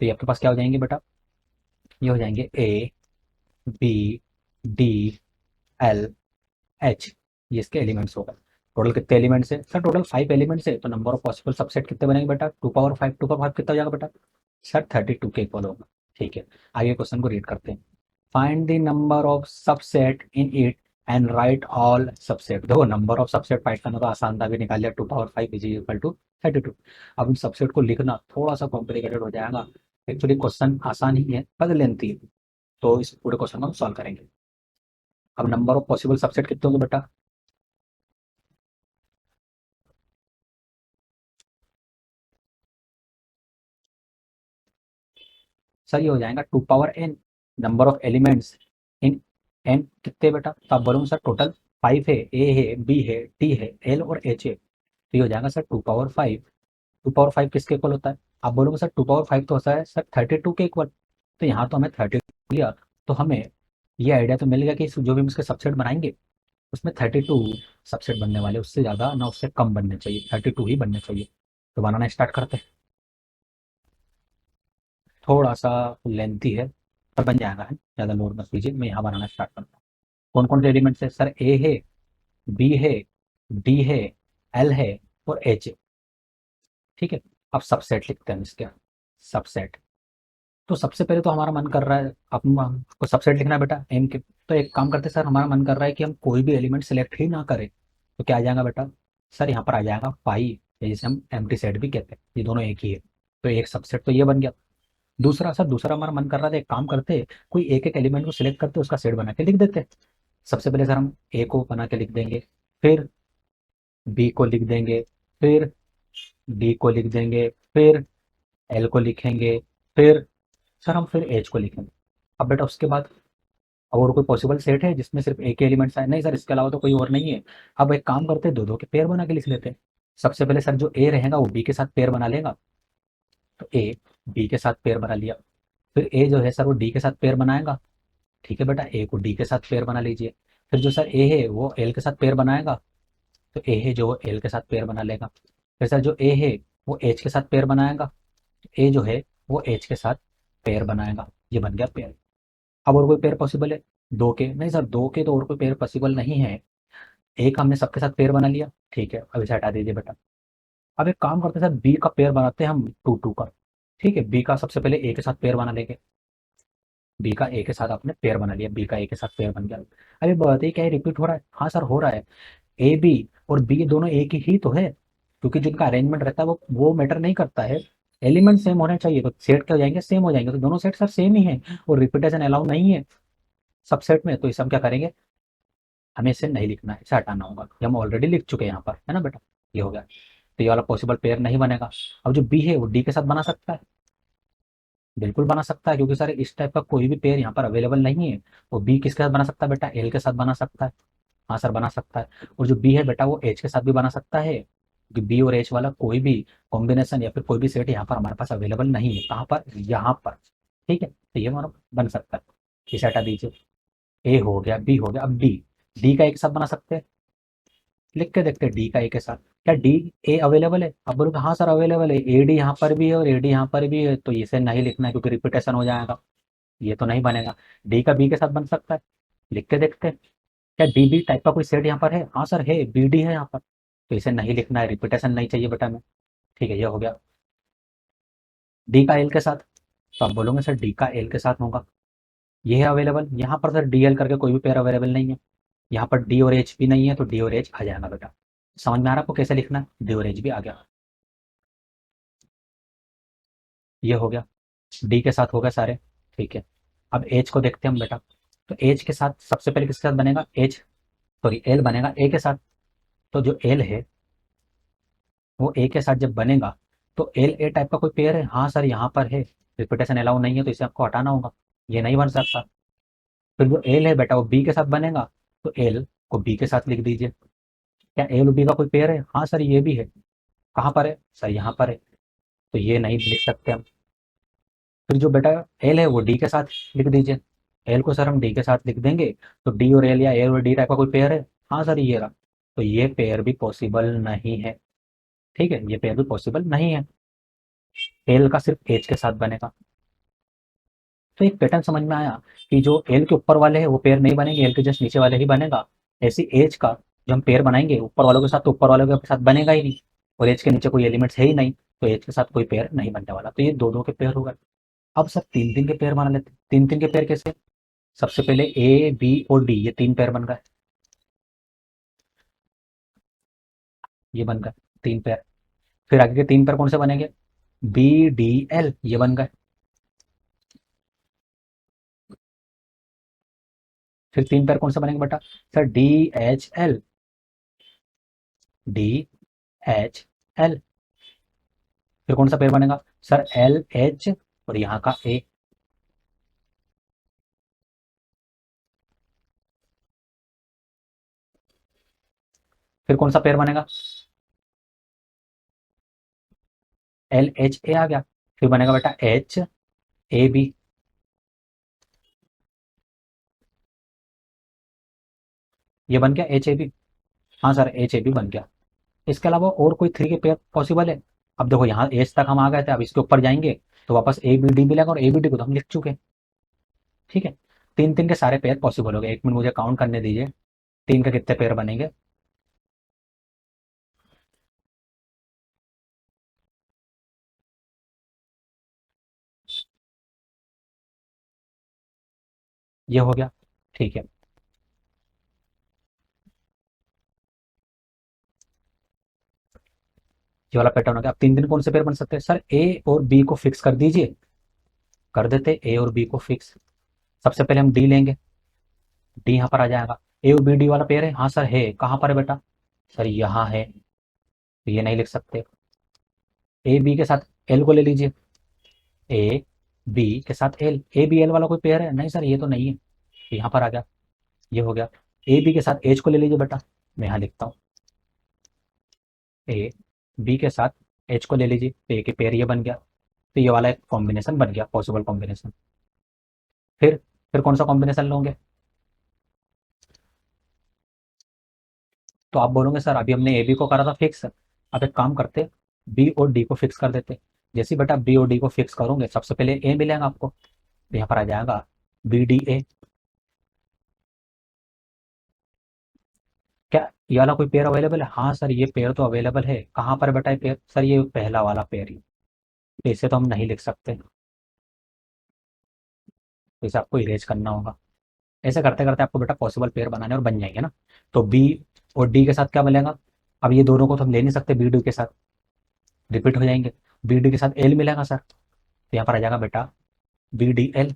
तो ये आपके पास क्या हो जाएंगे बेटा? ये हो जाएंगे A B D L H. ये इसके एलिमेंट्स होगा। टोटल कितने एलिमेंट्स है सर? टोटल 5 एलिमेंट्स है। तो नंबर ऑफ पॉसिबल सबसेट कितने बनेंगे बेटा? 2 पावर 5। 2 पावर 5 कितना हो जाएगा बेटा? सर 32 के इक्वल होगा। ठीक है, आगे क्वेश्चन को रीड करते हैं। Find the number of subset in it and right all subset. देखो, नंबर ऑफ सबसेट फाइंड करना तो आसान था, अभी निकाल लिया। 2 पावर 5 इज इक्वल टू 32। अब इन सबसेट को लिखना थोड़ा सा कॉम्प्लिकेटेड हो जाएगा। एक्चुअली क्वेश्चन आसान ही है, पर लेंथी है। तो इस पूरे क्वेश्चन को हम सॉल्व करेंगे। अब नंबर ऑफ पॉसिबल सबसेट कितने होंगे बेटा? सर ये हो जाएगा 2 power n number of elements in n कितने बेटा? तो आप बोलोगे सर टोटल 5 है, ए है, बी है, टी है, एल और एच है। तो ये हो जाएगा सर 2 पावर 5। 2 पावर 5 किसके इक्वल होता है? आप बोलोगे सर 2 पावर 5 तो होता है सर 32 के इक्वल। तो यहाँ तो हमें 32 लिया। तो हमें ये आइडिया तो मिल गया कि जो भी हम इसके सबसेट बनाएंगे उसमें 32 सबसेट बनने वाले, उससे ज़्यादा ना उससे कम बनने चाहिए, 32 ही बनने चाहिए। तो बनाना स्टार्ट करते हैं। थोड़ा सा लेंथी है, पर बन जाएगा, है ज़्यादा लोड मत लीजिए। मैं यहाँ बनाना स्टार्ट करता हूँ। कौन कौन से एलिमेंट्स है सर? ए है, बी है, डी है, एल है और एच है। ठीक है, अब सबसेट लिखते हैं इसके। सबसेट। तो सबसे पहले तो हमारा मन कर रहा है, अब हमको सबसेट लिखना है बेटा एम के। तो एक काम करते हैं सर, हमारा मन कर रहा है कि हम कोई भी एलिमेंट सेलेक्ट ही ना करें। तो क्या आ जाएगा बेटा? सर यहाँ पर आ जाएगा पाई, या जिसे हम एम्प्टी सेट भी कहते हैं। ये दोनों एक ही है। तो एक सबसेट तो ये बन गया। दूसरा सर, दूसरा हमारा मन कर रहा था, एक काम करते, कोई एक एक एलिमेंट को सिलेक्ट करते उसका सेट बना के लिख देते। सबसे पहले सर हम ए को बना के लिख देंगे, फिर बी को लिख देंगे, फिर डी को लिख देंगे, फिर एल को लिखेंगे, फिर सर हम फिर एच को लिखेंगे। अब बेटा उसके बाद अब और कोई पॉसिबल सेट है जिसमें सिर्फ एक ही एलिमेंट्स आए? नहीं सर, इसके अलावा तो कोई और नहीं है। अब एक काम करते हैं, दो दो के पेयर बना के लिख लेते हैं। सबसे पहले सर जो ए रहेगा वो बी के साथ पेयर बना लेगा। तो ए बी के साथ पेयर बना लिया। फिर ए जो है सर वो डी के साथ पेयर बनाएगा। ठीक है बेटा, ए को डी के साथ पेयर बना लीजिए। फिर जो सर ए है वो एल के साथ पेयर बनाएगा। तो ए है जो वो एल के साथ पेयर बना लेगा। फिर सर जो ए है वो एच के साथ पेयर बनाएगा। ए जो है वो एच के साथ पेयर बनाएगा। ये बन गया पेयर। अब और कोई पेयर पॉसिबल है? दो के? नहीं सर, दो के तो और कोई पेयर पॉसिबल नहीं है। एक हमने सबके साथ पेयर बना लिया। ठीक है, अब इसे हटा दीजिए बेटा। अब एक काम करते हैं सर, बी का पेयर बनाते हैं हम 2 2 का। ठीक है, बी का सबसे पहले ए के साथ पेयर बना लेंगे। बी का ए के साथ आपने पेयर बना लिया, बी का ए के साथ पेयर बन गया। अरे बात ये क्या है, रिपीट हो रहा है? हाँ सर हो रहा है। ए बी और बी दोनों एक ही तो है, क्योंकि जिनका अरेंजमेंट रहता है वो मैटर नहीं करता है। एलिमेंट सेम होने चाहिए, तो सेट क्या हो जाएंगे? सेम हो जाएंगे। तो दोनों सेट सर सेम ही है, और रिपीटेशन अलाउ नहीं है सबसेट में। तो इसे हम क्या करेंगे? हमें इसे नहीं लिखना है, इसे हटाना होगा। ये हम ऑलरेडी लिख चुके हैं यहाँ पर, है ना बेटा? ये हो गया। तो ये वाला पॉसिबल पेयर नहीं बनेगा। अब जो बी है वो डी के साथ बना सकता है। बिल्कुल बना सकता है, क्योंकि सर इस टाइप का कोई भी पेयर यहाँ पर अवेलेबल नहीं है। वो बी किसके साथ बना सकता है बेटा? एल के साथ बना सकता है। हाँ सर बना सकता है। और जो बी है बेटा वो एच के साथ भी बना सकता है, क्योंकि बी और एच वाला कोई भी कॉम्बिनेशन या फिर कोई भी सेट यहाँ पर हमारे पास अवेलेबल नहीं है। कहाँ पर? यहाँ पर। ठीक है, तो ये हमारा बन सकता है। इसे हटा दीजिए। ए हो गया, बी हो गया। अब डी। डी का एक साथ बना सकते हैं। लिख के देखते हैं डी का ए के साथ। क्या डी ए अवेलेबल है? अब बोलोगे हाँ सर अवेलेबल है, ए डी यहाँ पर भी है और ए डी यहाँ पर भी है। तो इसे नहीं लिखना है, क्योंकि रिपीटेशन हो जाएगा। ये तो नहीं बनेगा। डी का बी के साथ बन सकता है। लिख के देखते हैं। क्या डी बी टाइप का कोई सेट यहाँ पर है? हाँ सर है, बी डी है यहाँ पर। तो इसे नहीं लिखना है, रिपीटेशन नहीं चाहिए बेटा में। ठीक है, ये हो गया। डी का एल के साथ। तो आप बोलोगे सर डी का एल के साथ होगा, ये है अवेलेबल। यहाँ पर सर डी एल करके कोई भी पेयर अवेलेबल नहीं है। यहाँ पर डी और एच भी नहीं है, तो डी और एच आ जाएगा बेटा। समझ में आ रहा है आपको कैसे लिखना है? डी और एच भी आ गया। ये हो गया। डी के साथ हो गए सारे। ठीक है, अब एच को देखते हैं हम बेटा। तो एच के साथ सबसे पहले किसके साथ बनेगा? एच, सॉरी एल बनेगा ए के साथ। तो जो एल है वो ए के साथ जब बनेगा, तो एल ए टाइप का कोई पेयर है? हाँ सर यहाँ पर है। रिपीटेशन अलाउ नहीं है, तो इसे आपको हटाना होगा। ये नहीं बन सकता। फिर जो एल है बेटा वो बी के साथ बनेगा। तो एल को बी के साथ लिख दीजिए। क्या एल और बी का कोई पेयर है? हाँ सर ये भी है। कहाँ पर है सर? यहाँ पर है। तो ये नहीं लिख सकते हम। फिर जो बेटा एल है वो डी के साथ लिख दीजिए। एल को सर हम डी के साथ लिख देंगे। तो डी और एल या एल और डी टाइप का कोई पेयर है? हाँ सर ये रहा। तो ये पेयर भी पॉसिबल नहीं है। ठीक है, ये पेयर भी पॉसिबल नहीं है। एल का सिर्फ एच के साथ बनेगा। तो एक पैटर्न समझ में आया कि जो एल के ऊपर वाले हैं वो पेयर नहीं बनेंगे, एल के जस्ट नीचे वाले ही बनेगा। ऐसी एज का जो हम पेयर बनाएंगे ऊपर वालों के साथ, तो ऊपर वालों के साथ बनेगा ही नहीं, और एज के नीचे कोई एलिमेंट्स है ही नहीं, तो एज के साथ कोई पेयर नहीं बनने वाला। तो ये दो दो के पेयर हो गए। अब सर तीन तीन के पेयर बना लेते हैं। तीन तीन के पेयर कैसे? सबसे पहले ए बी और डी, ये तीन पेयर बन गए। ये बन गए तीन पेयर। फिर आगे के तीन पेयर कौन से बनेंगे? बी डी एल, ये बन गए। फिर तीन पेयर कौन से बनेंगे बेटा? Sir D H L, D H L. फिर कौन सा पेयर बनेगा? सर एल एच और यहाँ का ए। फिर कौन सा पेयर बनेगा? एल एच ए आ गया। फिर बनेगा बेटा एच ए बी। ये बन गया एच ए बी। हाँ सर, एच ए बी बन गया। इसके अलावा और कोई थ्री के पेयर पॉसिबल है? अब देखो यहाँ एच तक हम आ गए थे, अब इसके ऊपर जाएंगे तो वापस ए बी डी मिलेगा, और ए बी डी को तो हम लिख चुके हैं। ठीक है, तीन तीन के सारे पेयर पॉसिबल हो गए। एक मिनट मुझे काउंट करने दीजिए, तीन के कितने पेयर बनेंगे। ये हो गया। ठीक है, ये वाला पैटर्न हो गया। अब तीन दिन कौन से पेयर बन सकते हैं? सर ए और बी को फिक्स कर दीजिए। कर देते ए और बी को फिक्स। सबसे पहले हम डी लेंगे, डी यहाँ पर आ जाएगा। ए और बी डी वाला पेयर है, हाँ सर है। कहाँ पर है बेटा? सर यहाँ है। तो ये नहीं लिख सकते। ए बी के साथ एल को ले लीजिए। ए बी के साथ एल, ए बी एल वाला कोई पेयर है? नहीं सर, ये तो नहीं है। तो यहाँ पर आ गया, ये हो गया। ए बी के साथ एच को ले लीजिए बेटा। मैं यहाँ लिखता हूँ, ए बी के साथ एच को ले लीजिए, तो ए के पेयर ये बन गया। तो ये वाला एक कॉम्बिनेशन बन गया, पॉसिबल कॉम्बिनेशन। फिर कौन सा कॉम्बिनेशन लोगे? तो आप बोलोगे सर अभी हमने ए बी को करा था फिक्स, अब एक काम करते, बी और डी को फिक्स कर देते। जैसे ही बेटा बी और डी को फिक्स करोगे, सबसे पहले ए मिलेगा आपको, तो यहाँ पर आ जाएगा बी डी ए। क्या ये वाला कोई पेयर अवेलेबल है? हाँ सर, ये पेयर तो अवेलेबल है। कहाँ पर है बेटा ये पेयर? सर ये पहला वाला पेयर ही। तो इसे तो हम नहीं लिख सकते, तो इसे आपको इरेज करना होगा। ऐसे करते करते आपको बेटा पॉसिबल पेयर बनाने और बन जाएंगे ना। तो बी और डी के साथ क्या मिलेगा? अब ये दोनों को तो हम ले नहीं सकते, बी डी के साथ रिपीट हो जाएंगे। बी डी के साथ एल मिलेगा सर, तो यहाँ पर आ जाएगा बेटा B D L,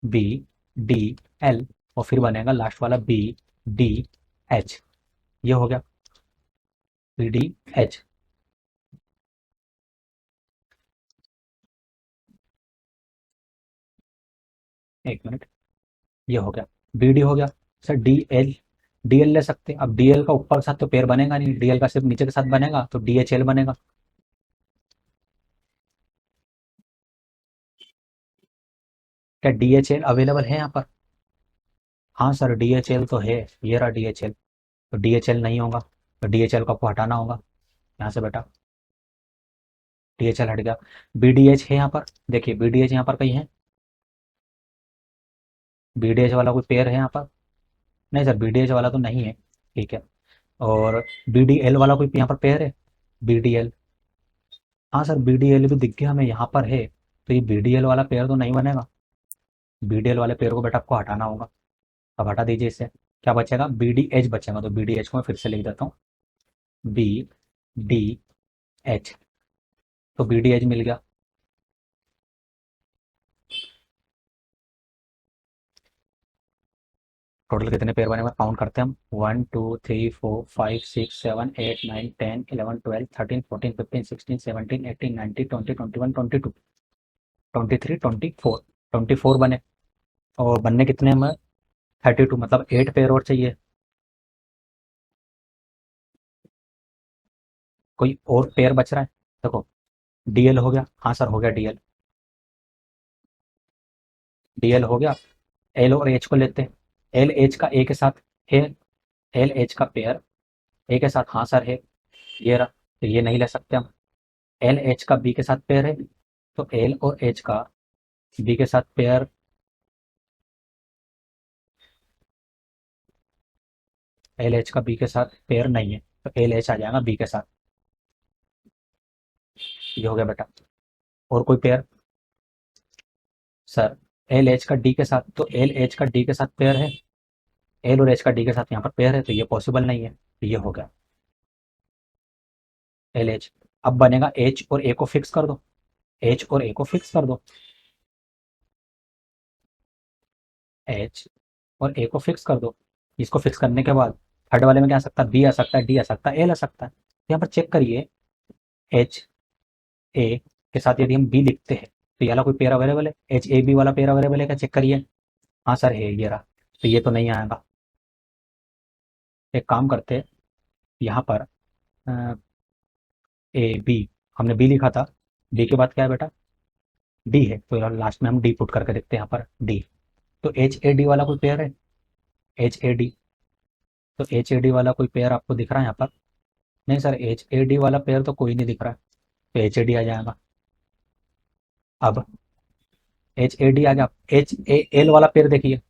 B D L, और फिर बनेगा लास्ट वाला बी डी एच। ये हो गया बी डी एच। एक मिनट, ये हो गया, बी डी हो गया। Sir D L, D L ले सकते हैं। अब डी एल का ऊपर के साथ तो पेयर बनेगा नहीं, डी एल का सिर्फ नीचे के साथ बनेगा, तो डी एच एल बनेगा। क्या डी एच एल अवेलेबल है यहाँ पर? हाँ सर, डी एच एल तो है। ये रहा डी एच एल। तो डी एच एल नहीं होगा, तो डी एच एल को आपको हटाना होगा यहाँ से बेटा। डी एच एल हट गया। बी डी एच है यहाँ पर, देखिए बी डी एच यहाँ पर कहीं है? बी डी एच वाला कोई पेयर है यहाँ पर? नहीं सर, बी डी एच वाला तो नहीं है। ठीक है, और बी डी एल वाला कोई यहाँ पर पेयर है? बी डी एल, हाँ सर बी डी एल भी दिख गया हमें यहाँ पर है। तो ये बी डी एल वाला पेयर तो नहीं बनेगा। बी डी एल वाले पेयर को बेटा आपको हटाना होगा। अब हटा दीजिए इससे। क्या बचेगा? बी डी एच बचेगा। तो बी डी एच को मैं फिर से लिख देता हूँ, बी डी एच। तो बी डी एच मिल गया। टोटल कितने पेयर बने हुए काउंट करते हैं हम। 1 2 3 4 5 6 7 8 9 10 11 12 13 14 15 16 17 18 19 20 21 22 23 24 बने। और बनने कितने हमें? 32, मतलब 8 पेयर और चाहिए। कोई और पेयर बच रहा है? देखो, डीएल हो गया, हाँ सर हो गया डीएल। डीएल हो गया। एल और एच को लेते हैं। एल एच का ए के साथ है, एल एच का पेयर ए के साथ, हाँ सर है, ये रहा, तो ये नहीं ले सकते हम। एल एच का बी के साथ पेयर है, तो एल और एच का बी के साथ पेयर, एल एच का बी के साथ पेयर नहीं है, तो एल एच आ जाएगा बी के साथ। ये हो गया बेटा। और कोई पेयर सर, एल एच का डी के साथ, तो एल एच का डी के साथ पेयर है, एल और एच का डी के साथ यहाँ पर पेयर है, तो ये पॉसिबल नहीं है, तो ये हो गया एल एच। अब बनेगा एच और ए को फिक्स कर दो, एच और ए को फिक्स कर दो, एच और ए को फिक्स कर दो। इसको फिक्स करने के बाद थर्ड वाले में क्या आ सकता है, बी आ सकता है, डी आ सकता है, एल आ सकता है। यहाँ पर चेक करिए, एच ए के साथ यदि हम बी लिखते हैं, तो ये वाला कोई पेयर अवेलेबल है, एच ए बी वाला पेयर अवेलेबल है क्या, चेक करिए। हाँ सर है, ये रहा, तो ये तो नहीं आएगा। एक काम करते हैं, यहाँ पर ए बी, हमने बी लिखा था, बी के बाद क्या है बेटा, डी है, तो लास्ट में हम डी पुट करके देखते हैं यहाँ पर डी। तो एच ए डी वाला कोई पेयर है, एच ए डी, तो एच ए डी वाला कोई पेयर आपको दिख रहा है यहाँ पर, नहीं सर एच ए डी वाला पेयर तो कोई नहीं दिख रहा है, तो एच ए डी आ जाएगा। अब एच ए डी आ गया, एच ए एल वाला पेयर देखिए,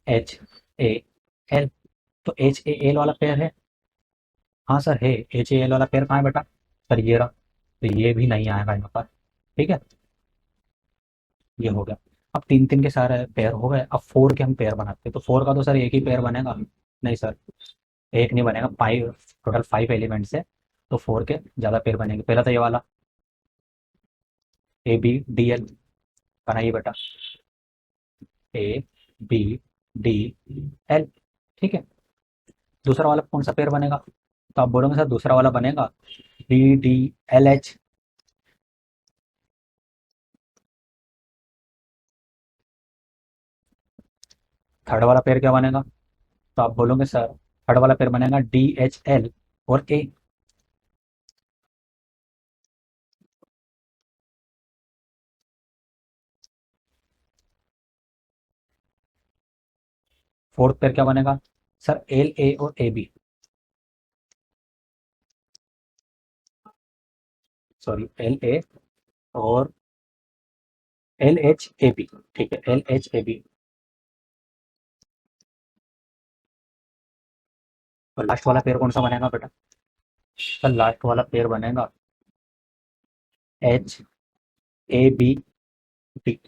एच ए एल, तो एच ए एल वाला पेयर है, हाँ सर है, एच ए एल वाला पेयर कहाँ है बेटा, सर ये रहा, तो ये भी नहीं आएगा यहाँ पर। ठीक है, ये हो गया। अब तीन तीन के सारे पेयर हो गए, अब फोर के हम पेयर बनाते हैं, तो फोर का तो सर एक ही पेयर बनेगा, नहीं सर एक नहीं बनेगा, फाइव, टोटल फाइव एलिमेंट्स है, तो फोर के ज़्यादा पेयर बनेंगे। पहला तो ये वाला ए बी डी एल, बनाइए बेटा, ए बी डी एल। ठीक है, दूसरा वाला कौन सा पेयर बनेगा, तो आप बोलोगे सर दूसरा वाला बनेगा B D L H. Third वाला पेयर क्या बनेगा, तो आप बोलोगे सर थर्ड वाला पेयर बनेगा डी एच एल और ए। फोर्थ पेयर क्या बनेगा, सर एल ए और A B, sorry L A और एल एच ए बी। ठीक है, एल एच ए बी। और लास्ट वाला पेयर कौन सा बनेगा बेटा, सर लास्ट वाला पेयर बनेगा एच ए बी डी।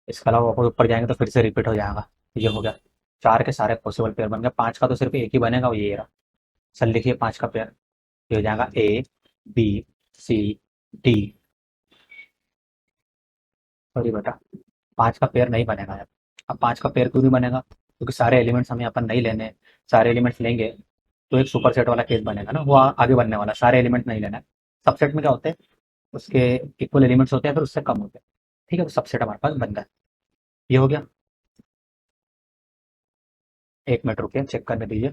इसके अलावा वापस ऊपर जाएंगे तो फिर से रिपीट हो जाएगा। ये हो गया, चार के सारे पॉसिबल पेयर बन गए, पांच का तो सिर्फ एक ही बनेगा, वो ये रहा। सर लिखिए पांच का पेयर, ये हो जाएगा A B C D. Sorry बेटा, पांच का पेयर नहीं बनेगा यार। अब पांच का पेयर क्यों नहीं बनेगा, क्योंकि सारे एलिमेंट्स हमें यहाँ पर नहीं लेने हैं। सारे एलिमेंट्स लेंगे तो एक सुपर सेट वाला केस बनेगा ना, वो आगे बनने वाला, सारे एलिमेंट नहीं लेना है। सबसेट में क्या होते हैं, उसके इक्वल एलिमेंट्स होते हैं, फिर उससे कम होते हैं। ठीक है, तो सबसेट हमारे पास बन गया। ये हो गया, एक मिनट रुकिए चेक करने दीजिए।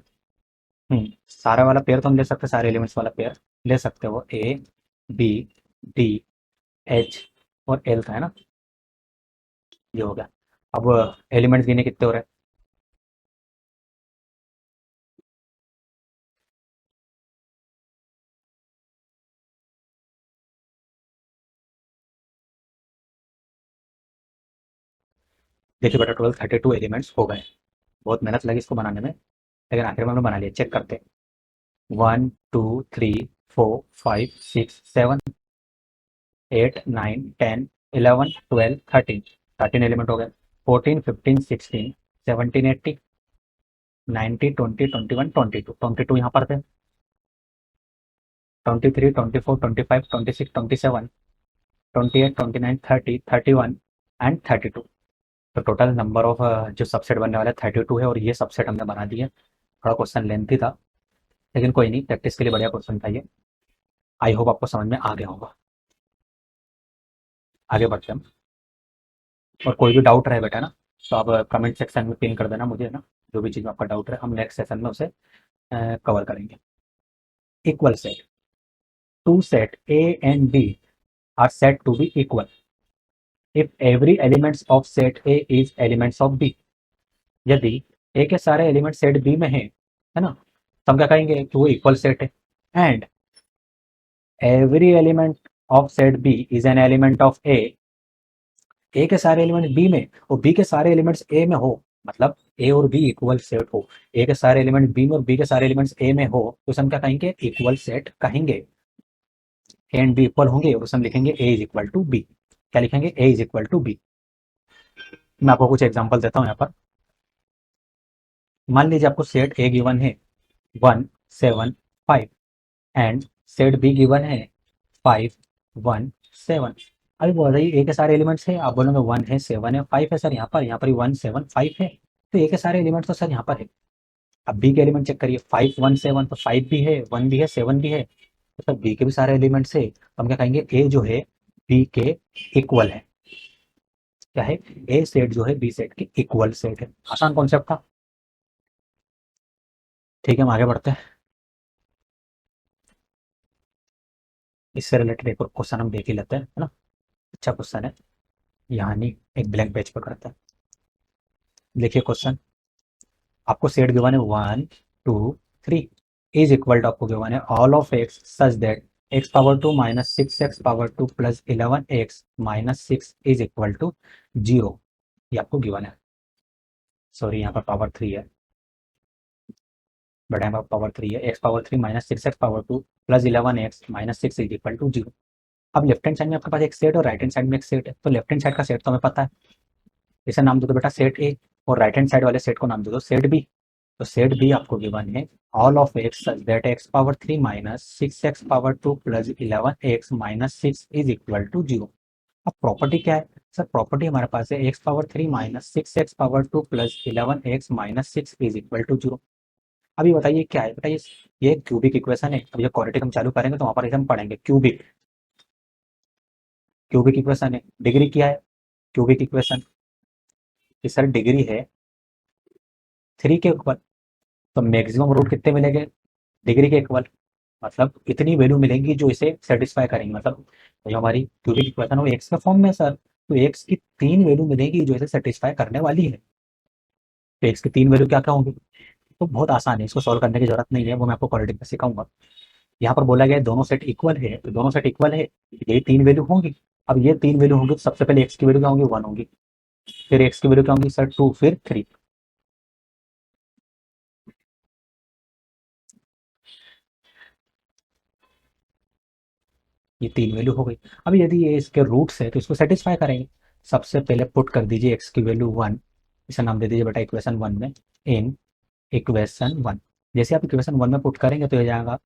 सारा वाला पेयर तो हम ले सकते हैं, सारे एलिमेंट्स वाला पेयर ले सकते हो, ए बी डी एच और एल था, है ना। ये हो गया। अब एलिमेंट्स गिने कितने हो रहे हैं, देखिए बेटा टोटल 32 एलिमेंट्स हो गए। बहुत मेहनत लगी इसको बनाने में, लेकिन आखिर में हमने बना लिया। चेक करते हैं, 1 2 3 4 5 6 7 8 9 10 11 12 13, 13 एलिमेंट हो गए। 14 15 16 17 18 19 20 21 22 यहाँ पर थे। 23 24 25 26 27 28 29 30 31 तो टोटल नंबर ऑफ जो सबसेट बनने वाला है 32 है, और ये सबसेट हमने बना दिए। थोड़ा क्वेश्चन लेंथी था, लेकिन कोई नहीं, प्रैक्टिस के लिए बढ़िया क्वेश्चन था ये। आई होप आपको समझ में आ गया होगा। आगे बढ़ते हैं हम। और कोई भी डाउट रहे बेटा ना, तो आप कमेंट सेक्शन में पिन कर देना मुझे, ना जो भी चीज़ में आपका डाउट है हम नेक्स्ट सेशन में उसे कवर करेंगे। equal set. Two set A and B are said to be equal if every elements of set A is elements of B. यदि A के सारे एलिमेंट सेट B में है ना, तो हम क्या कहेंगे कि वो इक्वल सेट है. And every element of set B is an element of A के सारे एलिमेंट बी में और बी के सारे एलिमेंट्स ए में हो, मतलब ए और बी इक्वल सेट हो, ए के सारे एलिमेंट बी में और बी के सारे एलिमेंट्स ए में हो, तो उसे हम क्या कहेंगे, इक्वल सेट कहेंगे. ए एंड बी इक्वल होंगे और उसे हम लिखेंगे ए इज इक्वल टू बी. क्या लिखेंगे, ए इज इक्वल टू बी. मैं आपको कुछ एग्जांपल देता हूँ यहाँ पर. मान लीजिए आपको सेट ए गिवन है 1 7 5 एंड सेट बी गिवन है 5 1 7. अभी बताइए ए के सारे एलिमेंट्स है, आप बोलोगे 1 है 7 है 5 है सर, यहाँ पर 1 7 5 है, तो ए के सारे एलिमेंट्स तो सर यहाँ पर है. अब बी के एलिमेंट चेक करिए, 5 1 7, तो 5 भी है 1 भी है 7 भी है, तो सर बी के भी सारे एलिमेंट्स है, तो हम क्या कहेंगे, ए जो है बी के इक्वल है. क्या है, ए सेट जो है बी सेट के इक्वल सेट है. आसान कॉन्सेप्ट था. ठीक है, हम आगे बढ़ते हैं. इससे रिलेटेड एक और क्वेश्चन हम देख ही लेते हैं, है ना. अच्छा क्वेश्चन है, यहाँ नहीं, एक ब्लैंक पेज पर करते हैं. देखिए क्वेश्चन, आपको सेट गिवन है 1 2 3 इज इक्वल टू, आपको गिवन है all of x such that x power 2 minus 6x power 2 plus 11x minus 6 is equal to 0. ये आपको गिवन है. सॉरी, यहाँ पर पावर 3 है, बट यहाँ पर पावर 3 है. X power 3 minus 6x power 2 plus 11x minus 6 is equal to 0. अब लेफ्ट हैंड साइड में आपके पास एक सेट और राइट हैंड साइड में एक सेट है, तो लेफ्ट हैंड साइड का सेट तो हमें पता है, इसे नाम दे दो बेटा सेट ए, और राइट हैंड साइड वाले सेट को नाम दे दो सेट बी. तो सेट बी आपको गिवन है all of x such that x power 3 minus 6x power 2 plus 11x minus 6 is equal to 0. अब प्रॉपर्टी क्या है सर, प्रॉपर्टी हमारे पास है x power 3 minus 6x power 2 plus 11x minus 6 is equal to 0. अभी बताइए क्या है, बताइए. ये क्यूबिक इक्वेशन है. अब ये क्वाड्रेटिक हम चालू करेंगे तो वहां पर इसे हम पढ़ेंगे. क्यूबिक, क्यूबिक इक्वेशन है. डिग्री क्या है, क्यूबिक इक्वेशन की सर डिग्री है 3 के ऊपर, तो मैक्सिमम रूट कितने मिलेंगे, डिग्री के इक्वल, मतलब इतनी वैल्यू मिलेंगी जो इसे सेटिस्फाई करेंगे. मतलब जो हमारी क्यूबिक इक्वेशन है वो एक्स के फॉर्म में है सर, तो एक्स की 3 वैल्यू मिलेगी जो इसे सेटिस्फाई करने वाली है. तो एक्स की 3 वैल्यू क्या क्या होंगी, तो बहुत आसान है, इसको सॉल्व करने की जरूरत नहीं है, वो मैं आपको क्वाड्रेटिक में सिखाऊंगा. यहाँ पर बोला गया है दोनों सेट इक्वल है, तो दोनों सेट इक्वल है, ये 3 वैल्यू होंगी. अब ये 3 वैल्यू होंगी तो सबसे पहले एक्स की वैल्यू क्या होंगी, 1 होंगी, फिर एक्स की वैल्यू क्या होंगी सर 2, फिर 3. ये 3 वैल्यू हो गई. अब यदि ये इसके रूट्स है तो इसको सेटिस्फाई करेंगे. सबसे पहले पुट कर दीजिए एक्स की वैल्यू 1, इसे नाम दे दीजिए बेटा इक्वेशन 1 में, इन इक्वेशन 1. जैसे आप इक्वेशन 1 में पुट करेंगे तो हो जाएगा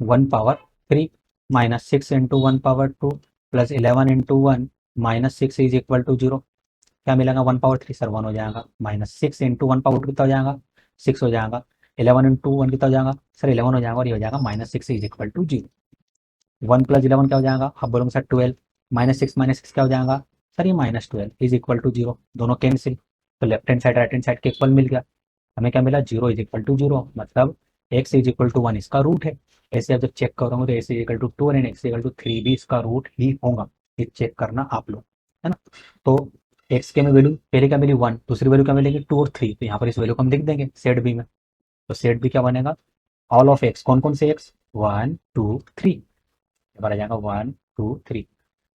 1 power 3 minus 6 into 1 power 2 plus 11 into 1 minus 6 is equal to 0. क्या मिलेगा, 1 पावर 3 सर 1 हो जाएगा, माइनस 6 इंटू 1 पावर 2 कितना हो जाएगा 6 हो जाएगा, 11 इंटू 1 कितना हो जाएगा सर 11 हो जाएगा, और ये हो जाएगा minus 6 is equal to 0. 1 plus 11 क्या हो जाएगा, आप बोलोगे सर 12, माइनस 6 क्या हो जाएगा सर ये माइनस 12 इज इक्वल टू 0. दोनों कैंसिल, तो left hand side right hand side के इक्वल मिल गया. हमें क्या मिला, 0 इज इक्वल टू 0, मतलब एक्स इज इक्वल टू 1 इसका रूट है. ऐसे आप जब चेक करोगे तो x is equal to 2 and x equal to 3 भी इसका रूट ही होगा. ये चेक करना आप लोग, है ना. तो एक्स के में वैल्यू पहले क्या मिली 1, दूसरी वैल्यू क्या मिलेगी 2 और 3, तो यहाँ पर इस वैल्यू को हम लिख देंगे सेट बी में. तो सेट बी क्या बनेगा, ऑल ऑफ एक्स, कौन कौन से एक्स 1 2 3, आ जाएगा 1 2 3.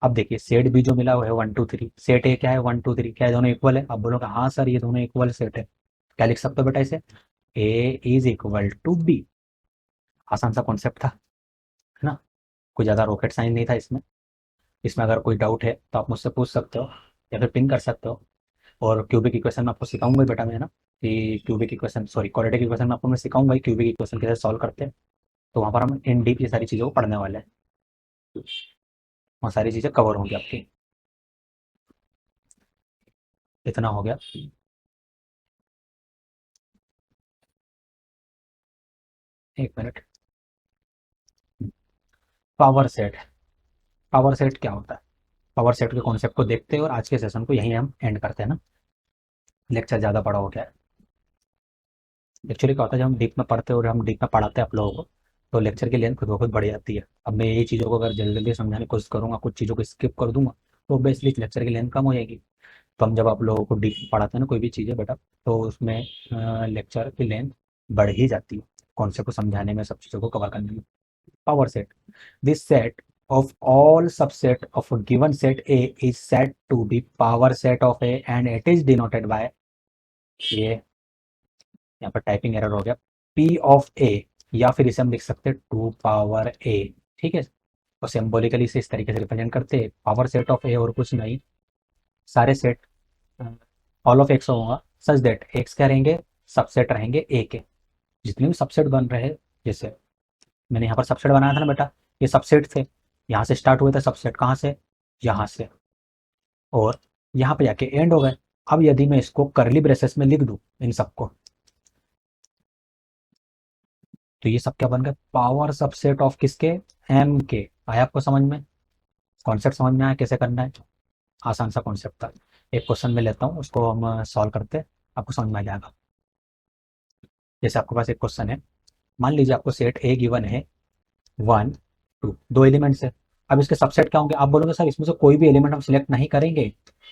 अब देखिए सेट बी जो मिला वो है 1 2 3, सेट ए क्या है 1 2 3, क्या है दोनों इक्वल है. अब बोलोगे हाँ सर ये दोनों इक्वल सेट है, क्या लिख सकते हो बेटा इसे, ए इज इक्वल टू बी. आसान सा कॉन्सेप्ट था, है ना. कोई ज़्यादा रॉकेट साइंस नहीं था इसमें. इसमें अगर कोई डाउट है तो आप मुझसे पूछ सकते हो या फिर पिन कर सकते हो. और क्यूबिक इक्वेशन में आपको सिखाऊंगा ही बेटा मैं, है ना, कि cubic equation sorry quadratic equation में आपको मैं सिखाऊंगा ही क्यूबिक इक्वेशन कैसे सॉल्व करते हैं. तो वहाँ पर हम इन डीप ये सारी चीज़ों को पढ़ने वाले हैं, वहाँ सारी चीज़ें कवर होंगी आपकी. इतना हो गया. एक minute. Power set, power set क्या होता है, पावर सेट के कॉन्सेप्ट को देखते हैं और आज के सेशन को यहीं हम एंड करते हैं ना. लेक्चर ज़्यादा बड़ा हो गया है. एक्चुअली क्या होता है जब हम डीप में पढ़ते हैं और हम डीप में पढ़ाते हैं आप लोगों को, तो लेक्चर की लेंथ खुद ब खुद बढ़ जाती है। अब मैं यही चीज़ों को अगर जल्दी जल्दी समझाने की कोशिश करूँगा, कुछ चीज़ों को स्किप कर दूंगा, तो ऑब्वियसली लेक्चर की लेंथ कम हो जाएगी। तो हम जब आप लोगों को डीप पढ़ाते हैं ना कोई भी चीज़ें बेटा, तो उसमें लेक्चर की लेंथ बढ़ ही जाती है, कॉन्सेप्ट को समझाने में, सब चीज़ों को कवर करने में। Power set, this set of all subset of a given set A is said to be power set of A and it is denoted by, ये यहाँ पर टाइपिंग एरर हो गया, P ऑफ A, या फिर इसे हम लिख सकते हैं 2 पावर A। ठीक है, और सिंबॉलिकली इसे इस तरीके से रिप्रेजेंट करते हैं, पावर सेट ऑफ A और कुछ नहीं, सारे सेट ऑल ऑफ एक्स होगा सच दैट एक्स क्या रहेंगे, सबसेट रहेंगे ए के। जितने भी सबसेट बन रहे हैं, जैसे मैंने यहाँ पर सबसेट बनाया था ना बेटा, ये सबसेट थे, यहाँ से स्टार्ट हुए थे सबसेट, कहाँ से, यहाँ से, और यहाँ पे जाके एंड हो गए। अब यदि मैं इसको करली ब्रेसेस में लिख दूं इन सबको, तो ये सब क्या बन गए, पावर सबसेट ऑफ किसके, एम के। आया आपको समझ में, कॉन्सेप्ट समझ में आया कैसे करना है, आसान सा कॉन्सेप्ट था। एक क्वेश्चन में लेता हूँ, उसको हम सॉल्व करते हैं, आपको समझ में आ जाएगा। जैसे आपके पास एक क्वेश्चन है, मान लीजिए आपको सेट ए गिवन है 1 2, दो एलिमेंट्स है। अब इसके सबसेट क्या होंगे, आप बोलोगे सर इसमें से कोई भी एलिमेंट हम सिलेक्ट नहीं करेंगे,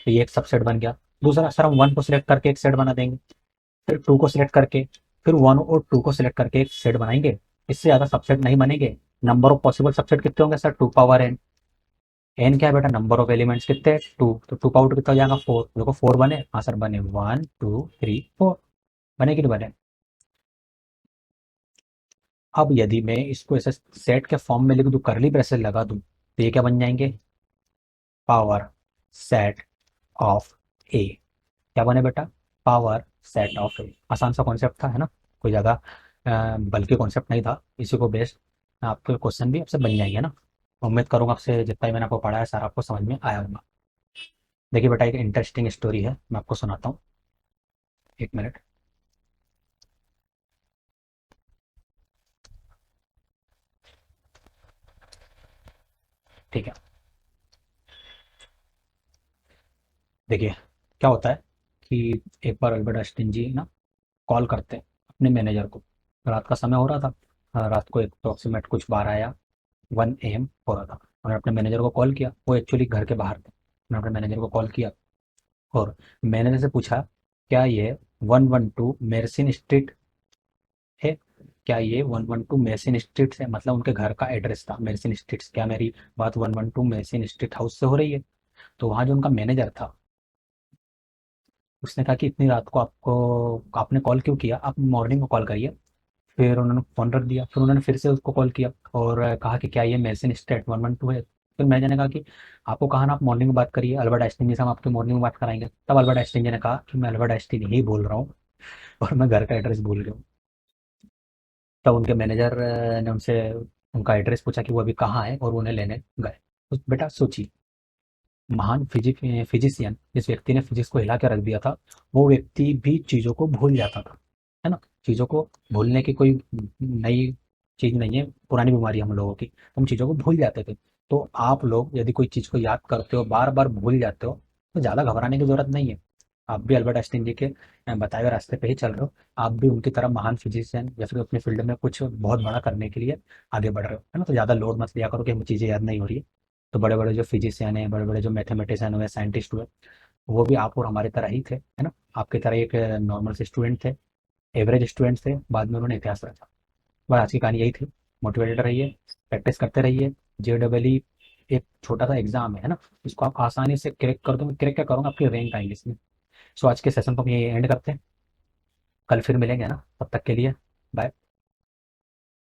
तो ये एक सबसेट बन गया। दूसरा, सर हम 1 को सिलेक्ट करके एक सेट बना देंगे, फिर 2 को सिलेक्ट करके, फिर 1 और 2 को सिलेक्ट करके एक सेट बनाएंगे, इससे ज़्यादा सबसेट नहीं बनेंगे। नंबर ऑफ पॉसिबल सबसेट कितने होंगे सर, 2 पावर एन। एन क्या है बेटा, नंबर ऑफ एलिमेंट्स कितने, 2, तो 2 पावर 2 कितना हो जाएगा, 4। देखो 4 बने, हाँ सर बने, 1 2 3 4, बने कि नहीं बने। अब यदि मैं इसको ऐसे सेट के फॉर्म में लिख दूं, करली ब्रेसेस लगा दूं, तो ये क्या बन जाएंगे, पावर सेट ऑफ ए। क्या बने बेटा, पावर सेट ऑफ ए। आसान सा कॉन्सेप्ट था, है ना, कोई ज़्यादा बल्कि कॉन्सेप्ट नहीं था। इसी को बेस्ड आपके क्वेश्चन भी आपसे बन जाएंगे ना। उम्मीद करूंगा आपसे जितना भी मैंने आपको पढ़ा है सारा आपको समझ में आया होगा। देखिए बेटा, एक इंटरेस्टिंग स्टोरी है, मैं आपको सुनाता हूँ, एक मिनट। ठीक है, देखिए क्या होता है कि एक बार अल्बर्ट आइंस्टीन जी ना कॉल करते हैं अपने मैनेजर को। रात का समय हो रहा था, रात को अप्रोक्सीमेट कुछ 12 या 1 AM हो रहा था। उन्होंने अपने मैनेजर को कॉल किया, वो एक्चुअली घर के बाहर थे। उन्होंने अपने मैनेजर को कॉल किया और मैनेजर से पूछा, क्या ये 112 मेरसिन स्ट्रीट है, क्या ये 112 मेरसिन स्ट्रीट है, मतलब उनके घर का एड्रेस था मेरसिन स्ट्रीट। क्या मेरी बात 112 मेरसिन स्ट्रीट हाउस से हो रही है। तो वहाँ जो उनका मैनेजर था, उसने कहा कि इतनी रात को आपको, आपने कॉल क्यों किया, आप मॉर्निंग को कॉल करिए। फिर उन्होंने फ़ोन रख दिया, फिर उन्होंने फिर से उसको कॉल किया और कहा कि क्या ये मेडिसिन स्टेट 112 है। फिर मैनेजर ने कहा कि आपको कहा ना आप मॉर्निंग में बात करिए, अल्बर्ट आइंस्टीन जी से हम आपकी मॉर्निंग में बात कराएंगे। तब अल्बर्ट आइंस्टीन जी ने कहा कि मैं अल्बर्ट आइंस्टीन ही बोल रहा हूँ और मैं घर का एड्रेस भूल गया हूँ। तब उनके मैनेजर ने उनसे उनका एड्रेस पूछा कि वो अभी कहाँ है, और वो उन्हें लेने गए। तो बेटा सोचिए, महान फिजिशियन, जिस व्यक्ति ने फिजिक्स को हिला के रख दिया था, वो व्यक्ति भी चीज़ों को भूल जाता था, है ना। चीज़ों को भूलने की कोई नई चीज़ नहीं है, पुरानी बीमारी हम लोगों की, हम चीज़ों को भूल जाते थे। तो आप लोग यदि कोई चीज़ को याद करते हो, बार बार भूल जाते हो, तो ज़्यादा घबराने की जरूरत नहीं है। आप भी अल्बर्ट आइंस्टीन जी के बताए हुए रास्ते पे ही चल रहे हो। आप भी उनकी तरह महान फिजिशियन या फिर अपने फील्ड में कुछ बहुत बड़ा करने के लिए आगे बढ़ रहे हो, है ना। तो ज़्यादा लोड मत लिया करो कि हमें चीज़ें याद नहीं हो रही है। तो बड़े बड़े जो फिजिशियन हैं, बड़े बड़े जो मैथमेटिशियन हुए, साइंटिस्ट हुए, वो भी आप और हमारी तरह ही थे, है ना। आपकी तरह एक नॉर्मल से स्टूडेंट थे, एवरेज स्टूडेंट थे, बाद में उन्होंने इतिहास रचा। बस आज की कहानी यही थी। मोटिवेटेड रहिए, प्रैक्टिस करते रहिए। JEE एक छोटा सा एग्जाम है ना, इसको आप आसानी से क्रैक कर दो। क्रैक क्या करूँगा, आपकी रैंक आएंगे इसमें। सो आज के सेशन को हम यही एंड करते हैं, कल फिर मिलेंगे, है ना। तब तक के लिए बाय।